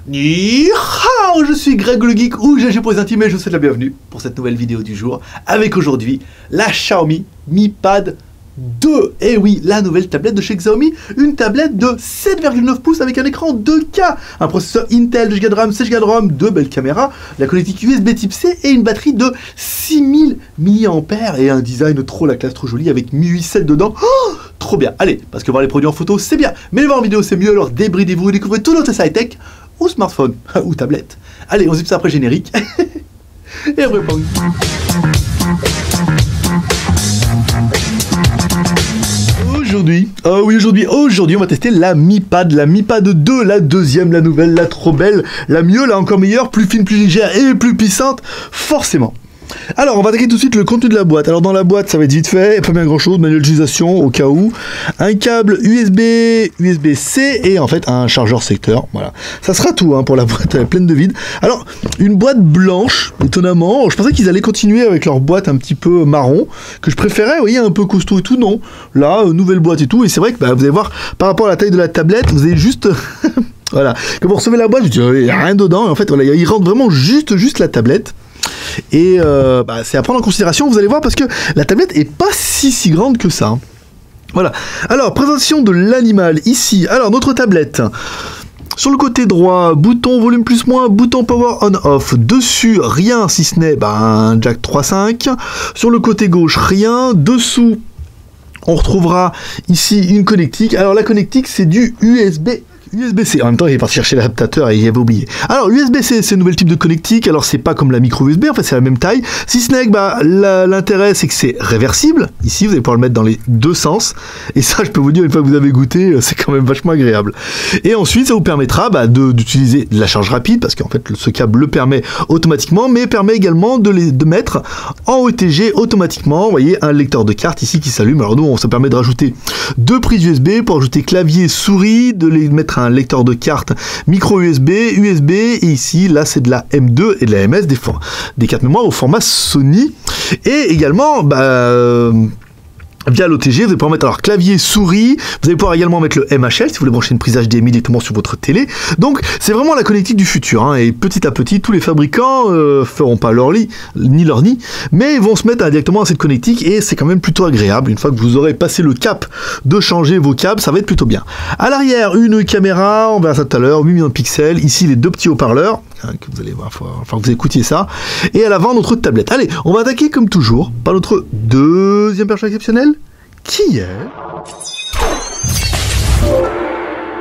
Ni hao, je suis Greg le Geek ou GG pour les intimes et je vous souhaite la bienvenue pour cette nouvelle vidéo du jour avec aujourd'hui la Xiaomi Mi Pad 2. Et oui, la nouvelle tablette de chez Xiaomi, une tablette de 7,9 pouces avec un écran 2K, un processeur Intel, 2 Go de RAM, 16 Go de ROM, 2 belles caméras, la connectique USB type C et une batterie de 6000 mAh et un design trop la classe, trop joli avec Mi 8.7 dedans. Oh, trop bien. Allez, parce que voir les produits en photo c'est bien, mais les voir en vidéo c'est mieux, alors débridez-vous et découvrez tout notre high-tech ou smartphone, ou tablette. Allez, on zip ça après générique. Et après, Aujourd'hui, on va tester la Mi Pad 2, la deuxième, la nouvelle, la trop belle, la mieux, la encore meilleure, plus fine, plus légère et plus puissante, forcément. Alors, on va attaquer tout de suite le contenu de la boîte. Alors, dans la boîte, ça va être vite fait, pas bien grand chose, manuel d'utilisation au cas où, un câble USB-C et en fait un chargeur secteur. Voilà, ça sera tout pour la boîte pleine de vide. Alors, une boîte blanche, étonnamment. Je pensais qu'ils allaient continuer avec leur boîte un petit peu marron, que je préférais, vous voyez, un peu costaud et tout. Non, là, nouvelle boîte et tout. Et c'est vrai que vous allez voir, par rapport à la taille de la tablette, vous avez juste. Voilà, quand vous recevez la boîte, je dis, il n'y a rien dedans. Et en fait, voilà, il rentre vraiment juste la tablette. Et c'est à prendre en considération, vous allez voir, parce que la tablette est pas si grande que ça. Voilà. Alors, présentation de l'animal ici. Alors, notre tablette. Sur le côté droit, bouton volume plus moins, bouton power on off. Dessus, rien si ce n'est un jack 3.5. Sur le côté gauche, rien. Dessous, on retrouvera ici une connectique. Alors, la connectique, c'est du USB-C. En même temps, il est parti chercher l'adaptateur et il avait oublié. Alors, USB-C, c'est un nouvel type de connectique. Alors, c'est pas comme la micro USB, en fait, c'est la même taille. Si ce n'est que l'intérêt, c'est que c'est réversible. Ici, vous allez pouvoir le mettre dans les deux sens. Et ça, je peux vous dire, une fois que vous avez goûté, c'est quand même vachement agréable. Et ensuite, ça vous permettra d'utiliser de la charge rapide, parce qu'en fait, ce câble le permet automatiquement, mais permet également de mettre en OTG automatiquement. Vous voyez, un lecteur de carte ici qui s'allume. Alors, nous, ça permet de rajouter deux prises USB pour ajouter clavier, souris, de les mettre un lecteur de carte micro USB, et ici, là, c'est de la M2 et de la MS, des cartes mémoire au format Sony. Et également, via l'OTG, vous allez pouvoir mettre alors clavier, souris, vous allez pouvoir également mettre le MHL si vous voulez brancher une prise HDMI directement sur votre télé. Donc c'est vraiment la connectique du futur, et petit à petit, tous les fabricants feront pas leur nid, mais vont se mettre directement à cette connectique et c'est quand même plutôt agréable. Une fois que vous aurez passé le cap de changer vos câbles, ça va être plutôt bien. À l'arrière, une caméra, on verra ça tout à l'heure, 8 millions de pixels, ici les deux petits haut-parleurs, que vous allez voir, enfin que vous écoutiez ça, et à l'avant notre tablette. Allez, on va attaquer comme toujours par notre deuxième personnage exceptionnel, qui est...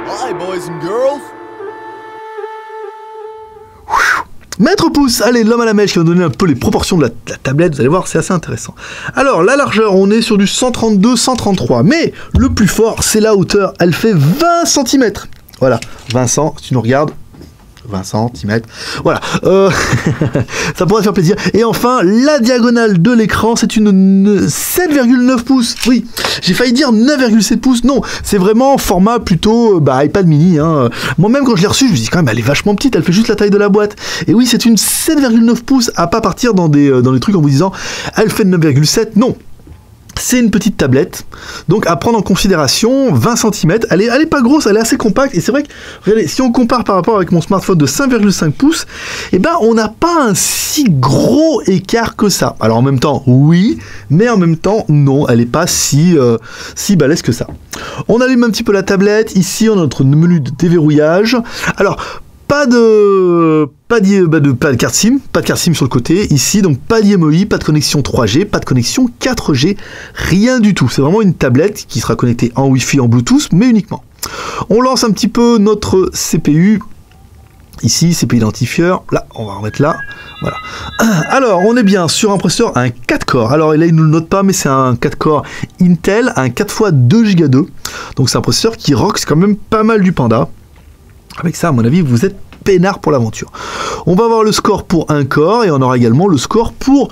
Hi boys and girls. Maître Pouce, allez, l'homme à la mèche qui va donner un peu les proportions de la tablette, vous allez voir, c'est assez intéressant. Alors, la largeur, on est sur du 132-133, mais le plus fort, c'est la hauteur, elle fait 20 cm. Voilà, Vincent, si tu nous regardes, 20 cm, voilà, ça pourrait te faire plaisir. Et enfin, la diagonale de l'écran, c'est une 7,9 pouces, oui, j'ai failli dire 9,7 pouces, non, c'est vraiment format plutôt iPad mini, Moi-même, quand je l'ai reçu, je me dis quand même, elle est vachement petite, elle fait juste la taille de la boîte. Et oui, c'est une 7,9 pouces, à pas partir dans des trucs en vous disant, elle fait 9,7, non. C'est une petite tablette, donc à prendre en considération, 20 cm, elle est pas grosse, elle est assez compacte, et c'est vrai que, regardez, si on compare par rapport avec mon smartphone de 5,5 pouces, on n'a pas un si gros écart que ça. Alors en même temps, oui, mais en même temps, non, elle n'est pas si balèze que ça. On allume un petit peu la tablette, ici on a notre menu de déverrouillage. Alors, pas de carte SIM, pas de carte SIM sur le côté, ici, donc pas d'IMEI, pas de connexion 3G, pas de connexion 4G, rien du tout. C'est vraiment une tablette qui sera connectée en Wi-Fi, en Bluetooth, mais uniquement. On lance un petit peu notre CPU, ici, CPU identifieur, là, on va remettre là, voilà. Alors, on est bien sur un processeur, un 4 corps, alors là, il ne le note pas, mais c'est un 4 corps Intel, un 4x2 Go 2, donc c'est un processeur qui rock, c'est quand même pas mal du Panda. Avec ça, à mon avis, vous êtes peinard pour l'aventure. On va avoir le score pour un corps et on aura également le score pour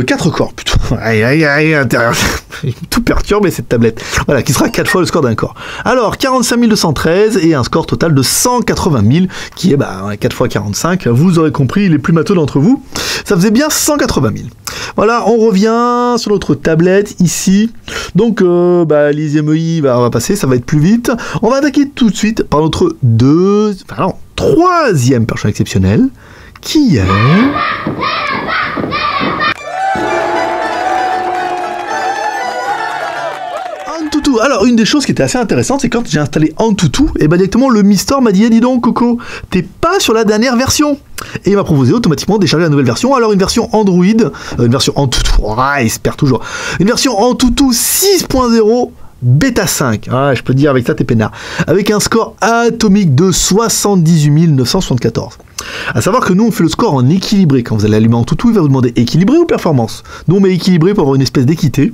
4 corps, plutôt. Tout perturbé cette tablette. Voilà, qui sera 4 fois le score d'un corps. Alors, 45 213 et un score total de 180 000, qui est 4 fois 45. Vous aurez compris, les plus matheux d'entre vous. Ça faisait bien 180 000. Voilà, on revient sur notre tablette ici. Donc, les IMEI, on va passer, ça va être plus vite. On va attaquer tout de suite par notre troisième personnage exceptionnel, qui est... Antutu. Alors, une des choses qui était assez intéressante, c'est quand j'ai installé Antutu, et directement le Mi Store m'a dit, dis donc Coco, t'es pas sur la dernière version. Et il m'a proposé automatiquement de décharger la nouvelle version. Alors une version Android, une version Antutu, il se perd toujours. Une version Antutu 6.0 Bêta 5, je peux te dire avec ça t'es peinard, avec un score atomique de 78 974. A savoir que nous on fait le score en équilibré. Quand vous allez allumer Antutu, il va vous demander équilibré ou performance. Nous on met équilibré pour avoir une espèce d'équité.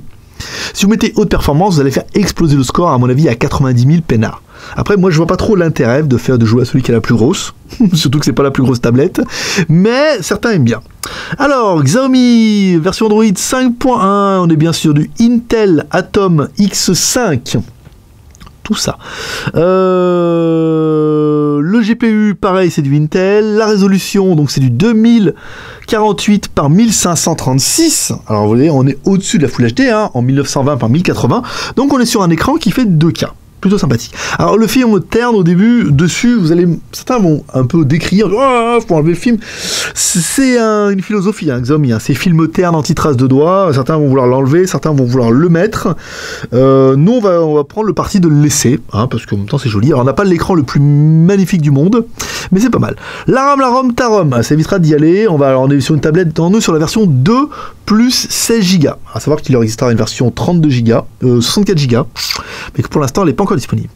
Si vous mettez haute performance, vous allez faire exploser le score à mon avis à 90 000 peinards. Après, moi je vois pas trop l'intérêt de jouer à celui qui est la plus grosse, surtout que c'est pas la plus grosse tablette, mais certains aiment bien. Alors, Xiaomi version Android 5.1, on est bien sûr du Intel Atom X5. Tout ça. Le GPU, pareil, c'est du Intel. La résolution, donc c'est du 2048 par 1536. Alors vous voyez, on est au-dessus de la Full HD, en 1920 par 1080. Donc on est sur un écran qui fait 2K. Plutôt sympathique. Alors le film terne au début, dessus, certains vont un peu décrire, faut enlever le film. C'est une philosophie, Xiaomi, c'est film terne anti-trace de doigts. Certains vont vouloir l'enlever, certains vont vouloir le mettre. Nous, on va prendre le parti de le laisser, parce qu'en même temps c'est joli. Alors on n'a pas l'écran le plus magnifique du monde, mais c'est pas mal. La ROM, ta ROM, ça évitera d'y aller. On est sur une tablette, sur la version 2 plus 16 Go. À savoir qu'il leur existera une version 32 Go, 64 Go, mais que pour l'instant elle n'est pas encore disponible.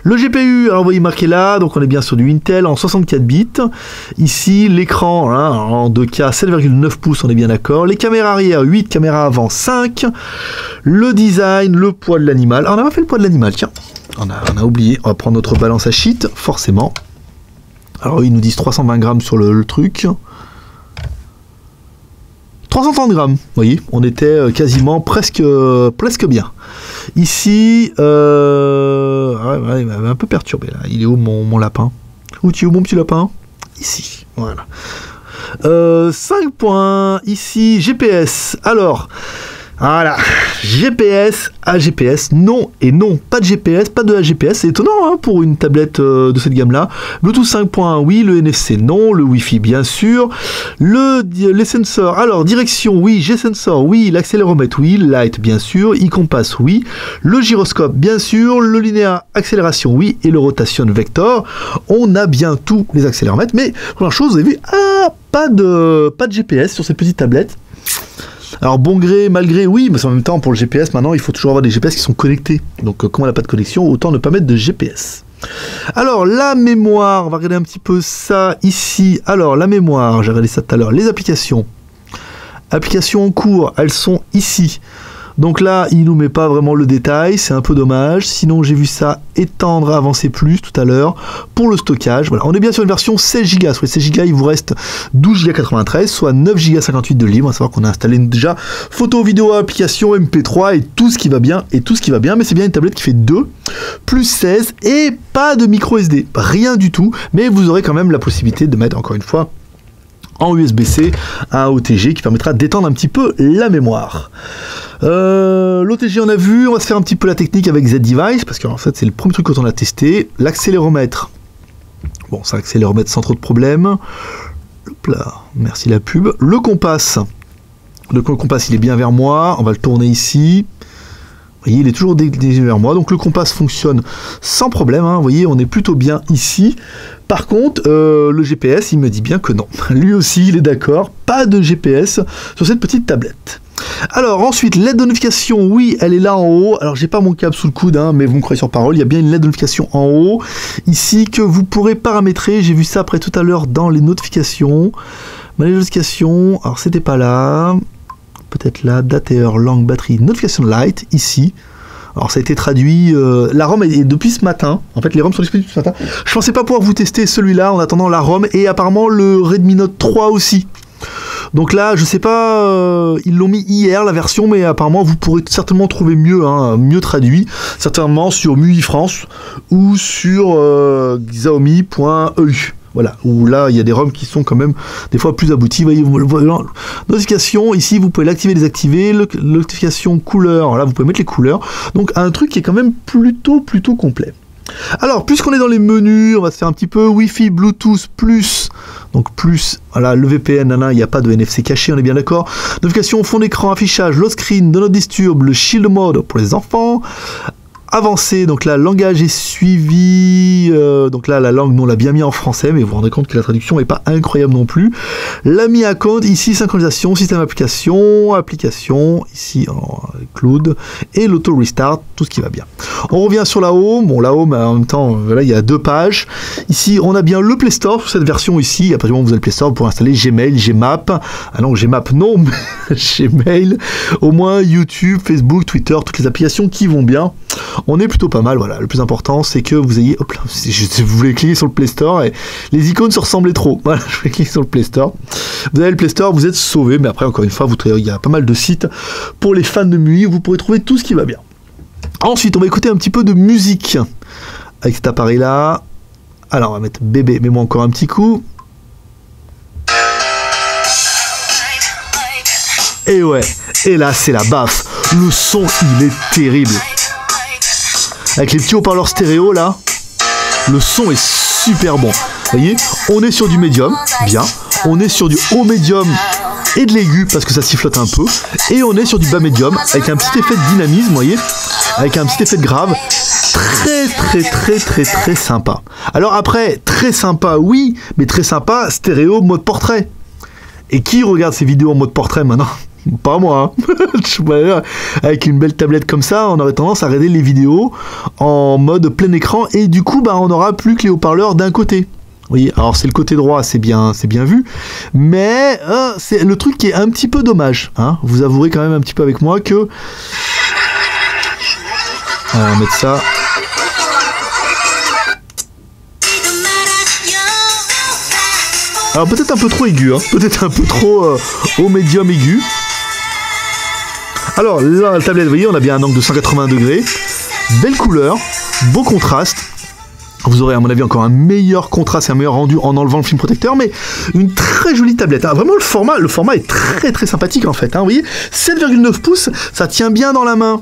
Le GPU, alors vous voyez marqué là, donc on est bien sur du Intel en 64 bits. Ici, l'écran en 2K, 7,9 pouces, on est bien d'accord. Les caméras arrière, 8, caméras avant, 5. Le design, le poids de l'animal. Ah, on n'a pas fait le poids de l'animal, tiens. On a oublié, on va prendre notre balance à sheet, forcément. Alors ils nous disent 320 grammes sur le truc. 330 grammes, vous voyez, on était quasiment presque bien. Ici, il m'a un peu perturbé là. Il est où mon lapin? Où tu es où mon petit lapin? Ici, voilà. 5 points, ici, GPS. Alors, voilà, GPS, AGPS, non et non, pas de GPS, pas de AGPS, c'est étonnant pour une tablette de cette gamme-là. Bluetooth 5.1, oui, le NFC, non, le Wi-Fi, bien sûr, les sensors, alors, direction, oui, G-sensor, oui, l'accéléromètre, oui, light, bien sûr, e-compass, oui, le gyroscope, bien sûr, le linéaire, accélération, oui, et le rotation vector, on a bien tous les accéléromètres, mais, première chose, vous avez vu, pas de GPS sur cette petite tablette. Alors bon gré, mal gré, oui, mais en même temps pour le GPS maintenant il faut toujours avoir des GPS qui sont connectés. Donc comme on n'a pas de connexion, autant ne pas mettre de GPS. Alors la mémoire, on va regarder un petit peu ça ici. Alors la mémoire, j'ai regardé ça tout à l'heure. Les applications en cours, elles sont ici. Donc là, il nous met pas vraiment le détail, c'est un peu dommage. Sinon, j'ai vu ça étendre, avancer plus tout à l'heure. Pour le stockage, voilà, on est bien sur une version 16 Go. Sur les 16 Go, il vous reste 12 Go 93, soit 9 Go 58 de libre. À savoir qu'on a installé déjà photo, vidéo, application, MP3 et tout ce qui va bien. Mais c'est bien une tablette qui fait 2 plus 16 et pas de micro SD. Rien du tout, mais vous aurez quand même la possibilité de mettre encore une fois en USB-C un OTG qui permettra d'étendre un petit peu la mémoire. L'OTG on a vu, on va se faire un petit peu la technique avec Z-Device parce qu'en fait c'est le premier truc qu'on a testé. L'accéléromètre, bon c'est un accéléromètre sans trop de problème. Hop là, merci la pub. Le compas, il est bien vers moi, on va le tourner ici. Vous voyez, il est toujours dirigé vers moi, donc le compas fonctionne sans problème, vous voyez, on est plutôt bien ici. Par contre, le GPS, il me dit bien que non. Lui aussi, il est d'accord, pas de GPS sur cette petite tablette. Alors ensuite, l'aide de notification, oui, elle est là en haut. Alors j'ai pas mon câble sous le coude, mais vous me croyez sur parole, il y a bien une LED de notification en haut, ici, que vous pourrez paramétrer. J'ai vu ça après tout à l'heure dans les notifications. Les notifications, alors c'était pas là... Peut-être là, date et heure, langue, batterie, notification light, ici. Alors ça a été traduit, la ROM est depuis ce matin, en fait les ROM sont disponibles ce matin. Je pensais pas pouvoir vous tester celui-là en attendant la ROM et apparemment le Redmi Note 3 aussi. Donc là, je sais pas, ils l'ont mis hier la version, mais apparemment vous pourrez certainement trouver mieux, hein, mieux traduit, certainement sur MUI France ou sur Xiaomi.eu. Voilà, où là, il y a des ROM qui sont quand même des fois plus aboutis. Voyez, notification, ici, vous pouvez l'activer, désactiver. Notification couleur, là, vous pouvez mettre les couleurs. Donc, un truc qui est quand même plutôt complet. Alors, puisqu'on est dans les menus, on va se faire un petit peu Wi-Fi, Bluetooth, plus. Donc, plus, voilà, le VPN, il n'y a pas de NFC caché, on est bien d'accord. Notification, fond d'écran, affichage, lock screen, do not disturb, le shield mode pour les enfants. Avancé, donc là, langage est suivi, donc là, la langue, nous, on l'a bien mis en français, mais vous vous rendez compte que la traduction n'est pas incroyable non plus. L'ami account, ici, synchronisation, système application, ici, cloud, et l'auto-restart, tout ce qui va bien. On revient sur la home, bon, la home, en même temps, là, il y a 2 pages. Ici, on a bien le Play Store, sur cette version ici, à partir du moment où vous avez le Play Store, vous pouvez installer Gmail, Gmap, ah non, Gmap, non, mais Gmail, au moins YouTube, Facebook, Twitter, toutes les applications qui vont bien. On est plutôt pas mal, voilà. Le plus important, c'est que vous ayez... Hop là, vous voulez cliquer sur le Play Store et les icônes se ressemblaient trop. Voilà, je vais cliquer sur le Play Store. Vous avez le Play Store, vous êtes sauvé. Mais après, encore une fois, il y a pas mal de sites pour les fans de MUI. Vous pourrez trouver tout ce qui va bien. Ensuite, on va écouter un petit peu de musique avec cet appareil-là. Alors, on va mettre bébé. Mets-moi encore un petit coup. Et ouais, et là, c'est la baffe. Le son, il est terrible. Avec les petits haut-parleurs stéréo là, le son est super bon. Vous voyez, on est sur du médium, bien. On est sur du haut médium et de l'aigu parce que ça sifflote un peu. Et on est sur du bas médium avec un petit effet de dynamisme, vous voyez, avec un petit effet de grave. Très sympa. Alors après, très sympa, oui, mais très sympa, stéréo, mode portrait. Et qui regarde ces vidéos en mode portrait maintenant ? Pas moi, hein. Avec une belle tablette comme ça, on aurait tendance à regarder les vidéos en mode plein écran et du coup, on n'aura plus que les haut-parleurs d'un côté. Oui, alors c'est le côté droit, c'est bien vu, mais c'est le truc qui est un petit peu dommage. Hein. Vous avouerez quand même un petit peu avec moi que... Alors, on va mettre ça... Alors peut-être un peu trop aigu, hein. Peut-être un peu trop au médium aigu. Alors là, la tablette, vous voyez, on a bien un angle de 180 degrés. Belle couleur, beau contraste. Vous aurez à mon avis encore un meilleur contraste et un meilleur rendu en enlevant le film protecteur, mais une très jolie tablette. Hein. Vraiment le format est très sympathique en fait. Hein. Vous voyez, 7,9 pouces, ça tient bien dans la main.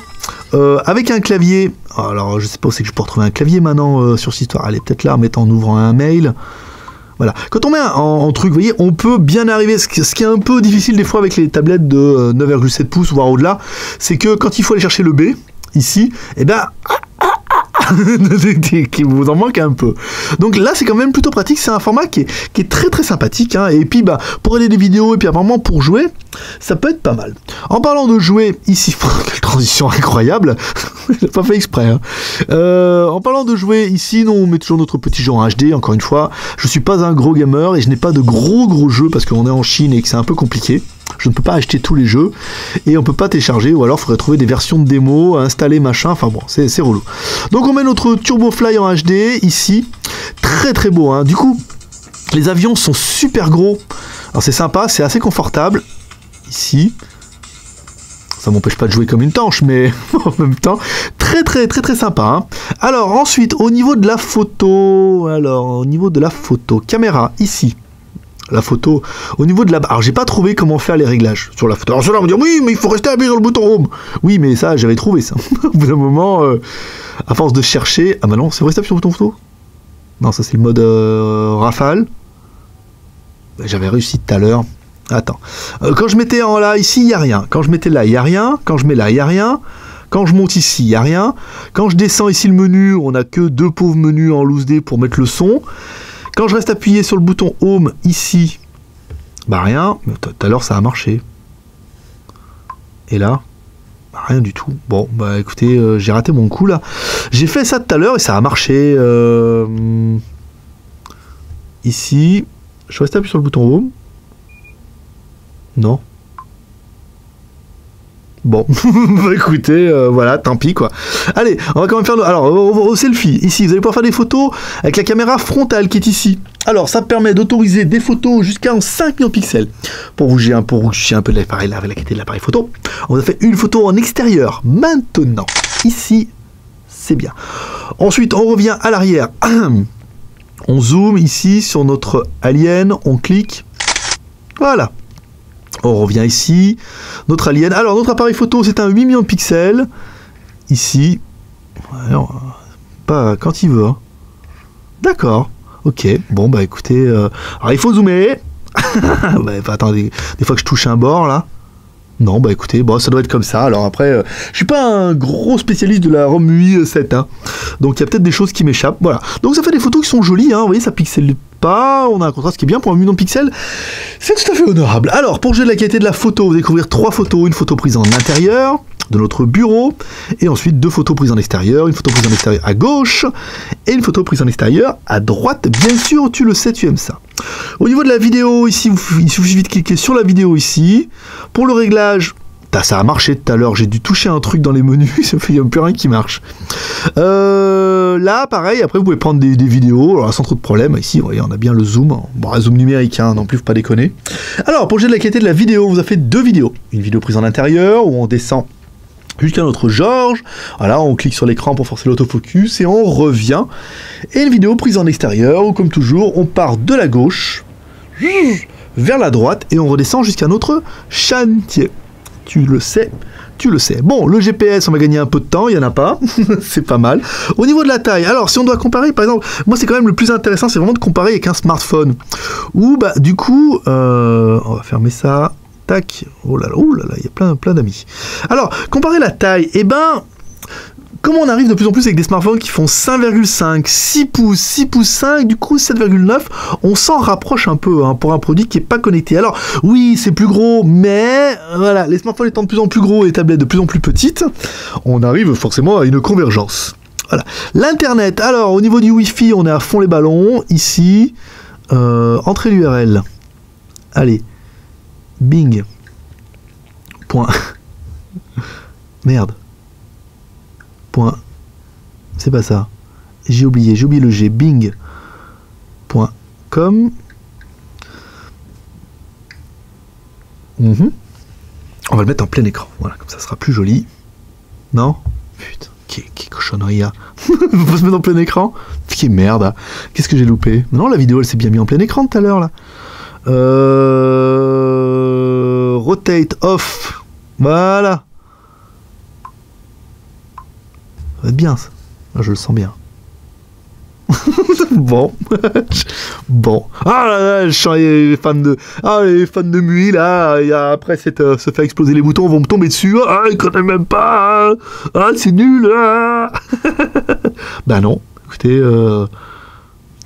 Avec un clavier. Alors je sais pas où c'est que je peux retrouver un clavier maintenant sur cette histoire. Allez, peut-être là, en ouvrant un mail. Voilà. Quand on met en truc, vous voyez, on peut bien arriver. Ce qui est un peu difficile des fois avec les tablettes de 9,7 pouces, voire au-delà, c'est que quand il faut aller chercher le B, ici, eh ben... qui vous en manque un peu. Donc là, c'est quand même plutôt pratique. C'est un format qui est très sympathique. Hein. Et puis, pour regarder des vidéos et puis apparemment pour jouer, ça peut être pas mal. En parlant de jouer, ici, quelle transition incroyable. J'ai pas fait exprès. Hein. En parlant de jouer, ici, nous, on met toujours notre petit jeu en HD. Encore une fois, je suis pas un gros gamer et je n'ai pas de gros jeux parce qu'on est en Chine et que c'est un peu compliqué. Je ne peux pas acheter tous les jeux et on peut pas télécharger ou alors il faudrait trouver des versions de démo, installer machin, enfin bon, c'est relou. Donc on met notre Turbofly en HD ici, très beau. Hein. Du coup, les avions sont super gros. Alors c'est sympa, c'est assez confortable. Ici, ça m'empêche pas de jouer comme une tanche, mais en même temps, très sympa. Hein. Alors ensuite, au niveau de la photo, caméra ici. La photo, au niveau de la... Alors, j'ai pas trouvé comment faire les réglages sur la photo. Alors, ceux-là vont dire, oui, mais il faut rester appuyé sur le bouton Home. Oui, mais ça, j'avais trouvé ça. Au bout d'un moment, à force de chercher... Ah bah non, c'est rester appuyé sur le bouton photo. Non, ça, c'est le mode rafale. J'avais réussi tout à l'heure. Attends. Quand je mettais en là, ici, il n'y a rien. Quand je mettais là, il n'y a rien. Quand je mets là, il n'y a rien. Quand je monte ici, il n'y a rien. Quand je descends ici le menu, on n'a que 2 pauvres menus en loose D pour mettre le son. Quand je reste appuyé sur le bouton Home ici, rien. Tout à l'heure, ça a marché. Et là, rien du tout. Bon, écoutez, j'ai raté mon coup là. J'ai fait ça tout à l'heure et ça a marché. Ici, je reste appuyé sur le bouton Home. Non. Bon, bah écoutez, voilà, tant pis quoi. Allez, on va quand même faire... Alors, au selfie, ici, vous allez pouvoir faire des photos avec la caméra frontale qui est ici. Alors, ça permet d'autoriser des photos jusqu'à 5 millions de pixels. Pour vous juger un peu de l'appareil, la qualité de l'appareil photo, on a fait une photo en extérieur. Maintenant, ici, c'est bien. Ensuite, on revient à l'arrière. On zoome ici sur notre alien, on clique. Voilà. On revient ici, notre alien. Alors, notre appareil photo, c'est un 8 millions de pixels. Ici. Alors, pas quand il veut. Hein. D'accord. Ok. Bon, bah écoutez. Alors, il faut zoomer. Bah, attendez, des fois que je touche un bord, là. Non, bah écoutez, bon, ça doit être comme ça. Alors après, je suis pas un gros spécialiste de la ROM UI 7, hein. Donc il y a peut-être des choses qui m'échappent. Voilà. Donc ça fait des photos qui sont jolies, hein. Vous voyez, ça pixelle pas. On a un contraste qui est bien pour un million de pixels. C'est tout à fait honorable. Alors, pour juger de la qualité de la photo, vous allez découvrir 3 photos. Une photo prise en intérieur de notre bureau, et ensuite 2 photos prises en extérieur, une photo prise en extérieur à gauche, et une photo prise en extérieur à droite. Bien sûr, tu le sais, tu aimes ça. Au niveau de la vidéo, ici, il suffit de cliquer sur la vidéo ici. Pour le réglage, ça a marché tout à l'heure, j'ai dû toucher un truc dans les menus, il n'y a plus rien qui marche. Là, pareil, après vous pouvez prendre des vidéos, alors, sans trop de problème. Ici, vous voyez, on a bien le zoom, bon, un zoom numérique, hein, non plus, faut pas déconner. Alors, pour juger de la qualité de la vidéo, on vous a fait 2 vidéos. Une vidéo prise en intérieur, où on descend jusqu'à notre Georges, voilà, on clique sur l'écran pour forcer l'autofocus et on revient. Et une vidéo prise en extérieur où, comme toujours, on part de la gauche vers la droite et on redescend jusqu'à notre chantier. Tu le sais, tu le sais. Bon, le GPS, on va gagner un peu de temps, il n'y en a pas, c'est pas mal. Au niveau de la taille, alors si on doit comparer, par exemple, moi c'est quand même le plus intéressant, c'est vraiment de comparer avec un smartphone. Ou bah du coup, on va fermer ça. Tac, oh là là, il y a plein d'amis. Alors, comparer la taille, eh ben, comme on arrive de plus en plus avec des smartphones qui font 5,5, 6 pouces, 6 pouces 5, du coup 7,9, on s'en rapproche un peu hein, pour un produit qui n'est pas connecté. Alors, oui, c'est plus gros, mais voilà, les smartphones étant de plus en plus gros et les tablettes de plus en plus petites, on arrive forcément à une convergence. Voilà. L'Internet, alors, au niveau du Wi-Fi, on est à fond les ballons, ici, entrée l'URL. Allez. Bing. Point. Merde. Point. C'est pas ça. J'ai oublié le G. Bing. Point. Com. On va le mettre en plein écran. Voilà, comme ça sera plus joli. Non? Putain, qui cochonnerie, hein. Faut se mettre en plein écran? Qui merde, hein. Qu'est-ce que j'ai loupé? Non, la vidéo, elle s'est bien mise en plein écran tout à l'heure, là. Rotate off. Voilà. Ça va être bien ça. Je le sens bien. Bon. Bon. Ah là là, je sens les fans de. Ah, les fans de MUI là. Après se faire exploser les boutons, vont me tomber dessus. Ah, ils connaissent même pas. Ah, c'est nul. Ah. Bah non. Écoutez,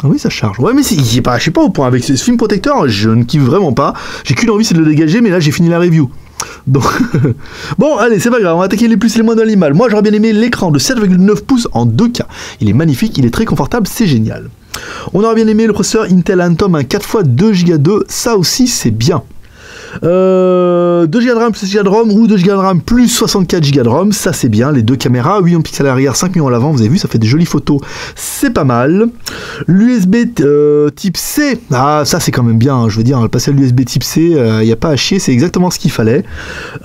ah oui, ça charge. Ouais, mais je sais pas au point. Avec ce film protecteur, je ne kiffe vraiment pas. J'ai qu'une envie, c'est de le dégager, mais là, j'ai fini la review. Donc, bon, allez, c'est pas grave, on va attaquer les plus et les moins de l'animal. Moi, j'aurais bien aimé l'écran de 7,9 pouces en 2K. Il est magnifique, il est très confortable, c'est génial. On aurait bien aimé le processeur Intel Atom, un 4x2 Go 2, ça aussi, c'est bien. 2 Go de RAM plus 6 Go de ROM ou 2 Go de RAM plus 64 Go de ROM, ça c'est bien. Les 2 caméras, 8 millions de pixels à l'arrière, 5 millions à l'avant, vous avez vu, ça fait des jolies photos, c'est pas mal. L'USB type C, ah ça c'est quand même bien, hein, je veux dire, le passer à l'USB type C, il n'y a pas à chier, c'est exactement ce qu'il fallait.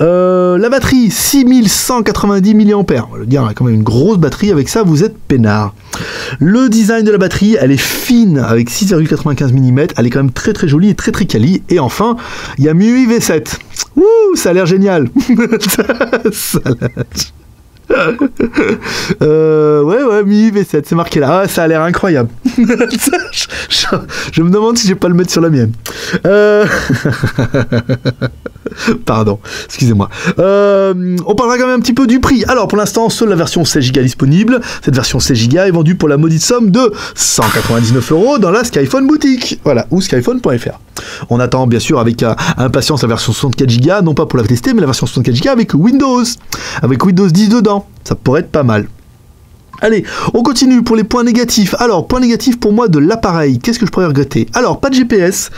La batterie, 6190 mAh, on va dire, on a quand même une grosse batterie, avec ça vous êtes peinard. Le design de la batterie, elle est fine, avec 6,95 mm, elle est quand même très très jolie et très très quali. Et enfin, il y a MIUI V7. Ouh, ça a l'air génial. Ça a l'air... ouais, MIUI V7, c'est marqué là. Ah, ça a l'air incroyable. Je me demande si je vais pas le mettre sur la mienne. Pardon, excusez-moi. On parlera quand même un petit peu du prix. Alors, pour l'instant, seule la version 16 Go disponible. Cette version 16 Go est vendue pour la maudite somme de 199 € dans la Skyphone boutique. Voilà, ou skyphone.fr. On attend bien sûr avec impatience la version 64 Go, non pas pour la tester, mais la version 64 Go avec Windows 10 dedans. Ça pourrait être pas mal. Allez, on continue pour les points négatifs. Alors, point négatif pour moi de l'appareil. Qu'est-ce que je pourrais regretter? Alors, pas de GPS.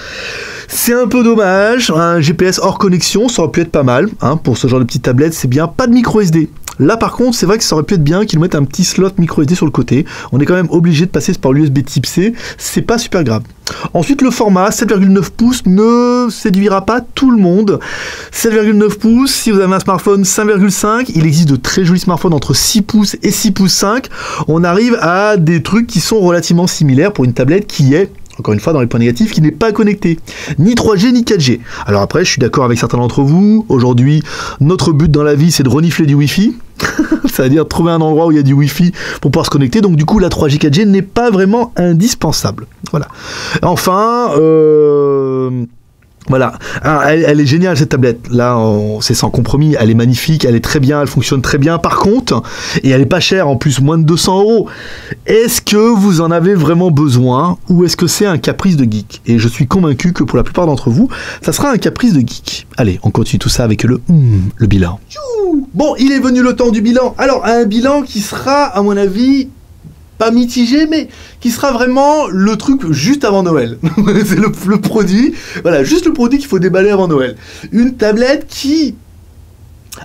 C'est un peu dommage. Un GPS hors connexion, ça aurait pu être pas mal. Hein, pour ce genre de petite tablette, c'est bien. Pas de micro SD. Là, par contre, c'est vrai que ça aurait pu être bien qu'ils nous mettent un petit slot micro SD sur le côté. On est quand même obligé de passer par l'USB type C. C'est pas super grave. Ensuite, le format 7,9 pouces ne séduira pas tout le monde. 7,9 pouces, si vous avez un smartphone 5,5, il existe de très jolis smartphones entre 6 pouces et 6 pouces 5. On arrive à des trucs qui sont relativement similaires pour une tablette qui est, encore une fois, dans les points négatifs, qui n'est pas connectée. Ni 3G, ni 4G. Alors après, je suis d'accord avec certains d'entre vous. Aujourd'hui, notre but dans la vie, c'est de renifler du Wi-Fi. C'est-à-dire trouver un endroit où il y a du Wi-Fi pour pouvoir se connecter. Donc du coup, la 3G, 4G n'est pas vraiment indispensable. Voilà. Enfin, voilà, elle est géniale cette tablette, là c'est sans compromis, elle est magnifique, elle est très bien, elle fonctionne très bien, par contre, et elle est pas chère, en plus moins de 200 €, est-ce que vous en avez vraiment besoin, ou est-ce que c'est un caprice de geek? Et je suis convaincu que pour la plupart d'entre vous, ça sera un caprice de geek. Allez, on continue tout ça avec le bilan. Bon, il est venu le temps du bilan, alors un bilan qui sera, à mon avis, pas mitigé, mais qui sera vraiment le truc juste avant Noël. C'est le produit, voilà, juste le produit qu'il faut déballer avant Noël. Une tablette qui...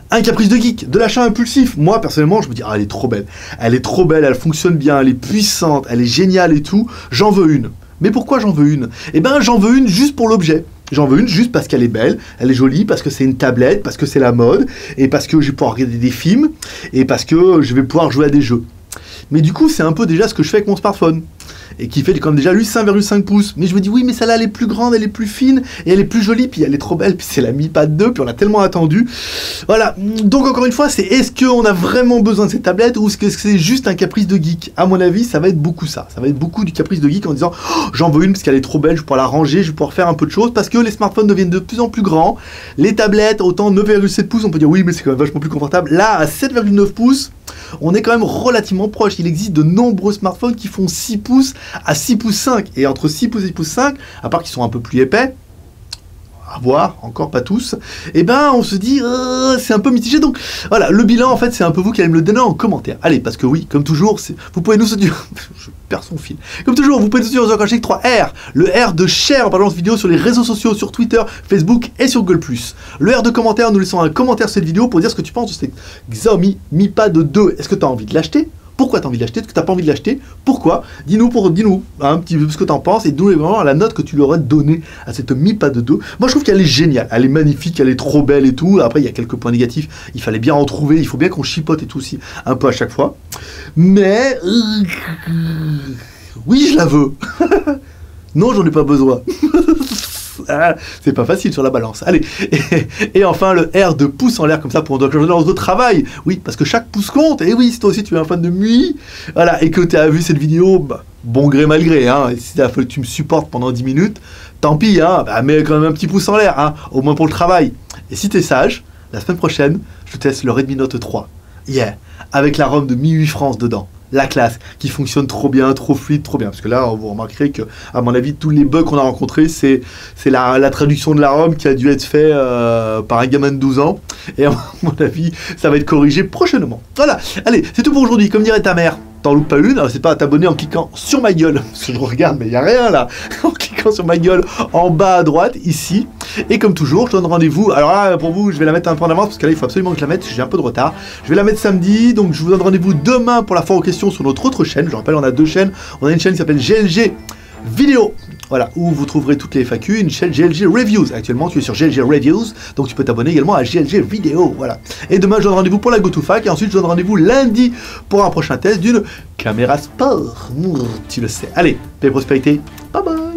Un caprice de geek, de l'achat impulsif. Moi, personnellement, je me dis, ah, elle est trop belle. Elle est trop belle, elle fonctionne bien, elle est puissante, elle est géniale et tout. J'en veux une. Mais pourquoi j'en veux une? Eh ben, j'en veux une juste pour l'objet. J'en veux une juste parce qu'elle est belle, elle est jolie, parce que c'est une tablette, parce que c'est la mode, et parce que je vais pouvoir regarder des films, et parce que je vais pouvoir jouer à des jeux. Mais du coup, c'est un peu déjà ce que je fais avec mon smartphone. Et qui fait comme déjà lui 5,5 pouces. Mais je me dis oui, mais celle-là elle est plus grande, elle est plus fine, et elle est plus jolie, puis elle est trop belle, puis c'est la Mi Pad 2, puis on l'a tellement attendu. Voilà, donc encore une fois, c'est est-ce qu'on a vraiment besoin de cette tablette, ou est-ce que c'est juste un caprice de geek? À mon avis, ça va être beaucoup ça. Ça va être beaucoup du caprice de geek en disant oh, j'en veux une parce qu'elle est trop belle, je vais pouvoir la ranger, je vais pouvoir faire un peu de choses, parce que les smartphones deviennent de plus en plus grands. Les tablettes, autant 9,7 pouces, on peut dire oui, mais c'est quand même vachement plus confortable. Là, à 7,9 pouces, on est quand même relativement proche. Il existe de nombreux smartphones qui font 6 pouces à 6 pouces 5. Et entre 6 pouces et 6 pouces 5, à part qu'ils sont un peu plus épais, à voir, encore pas tous, et ben on se dit c'est un peu mitigé. Donc voilà, le bilan en fait c'est un peu vous qui allez me le donner en commentaire. Allez, parce que oui, comme toujours, vous pouvez nous soutenir. Je perds son fil. Comme toujours, vous pouvez nous soutenir sur le 3R, le R de share en parlant de vidéo sur les réseaux sociaux, sur Twitter, Facebook et sur Google+. Le R de commentaire, nous laissons un commentaire sur cette vidéo pour dire ce que tu penses de cette Xiaomi Mi Pad 2. Est-ce que tu as envie de l'acheter? Pourquoi tu as envie de l'acheter? Est-ce que tu n'as pas envie de l'acheter? Pourquoi? Dis-nous un petit peu ce que tu en penses et dis-nous vraiment la note que tu lui aurais donnée à cette Mi Pad 2. Moi, je trouve qu'elle est géniale. Elle est magnifique, elle est trop belle et tout. Après, il y a quelques points négatifs. Il fallait bien en trouver. Il faut bien qu'on chipote et tout aussi un peu à chaque fois. Mais... oui, je la veux. Non, j'en ai pas besoin. Ah, c'est pas facile sur la balance. Allez, et enfin le R de pouce en l'air comme ça pour une ordonnance de travail. Oui, parce que chaque pouce compte. Et oui, si toi aussi tu es un fan de MUI, voilà, et que tu as vu cette vidéo, bah, bon gré mal gré, hein, et si tu me supportes pendant 10 minutes, tant pis, hein, bah, mets quand même un petit pouce en l'air, hein, au moins pour le travail. Et si tu es sage, la semaine prochaine, je te teste le Redmi Note 3. Yeah, avec la ROM de MIUI France dedans. La classe, qui fonctionne trop bien, trop fluide, trop bien. Parce que là, vous remarquerez que, à mon avis, tous les bugs qu'on a rencontrés, c'est la traduction de la ROM qui a dû être fait par un gamin de 12 ans. Et à mon avis, ça va être corrigé prochainement. Voilà, allez, c'est tout pour aujourd'hui. Comme dirait ta mère, t'en loupes pas une. Alors, c'est pas à t'abonner en cliquant sur ma gueule. Parce que je regarde, mais il n'y a rien là. En cliquant sur ma gueule en bas à droite, ici. Et comme toujours, je donne rendez-vous. Alors là, pour vous, je vais la mettre un peu en avance parce que là, il faut absolument que je la mette. J'ai un peu de retard. Je vais la mettre samedi. Donc, je vous donne rendez-vous demain pour la foire aux questions sur notre autre chaîne. Je rappelle, on a deux chaînes. On a une chaîne qui s'appelle GLG Vidéo. Voilà, où vous trouverez toutes les FAQ, une chaîne GLG Reviews. Actuellement, tu es sur GLG Reviews, donc tu peux t'abonner également à GLG Vidéo. Voilà. Et demain, je donne rendez-vous pour la GoToFac, et ensuite, je donne rendez-vous lundi pour un prochain test d'une caméra sport. Tu le sais. Allez, paix et prospérité. Bye bye.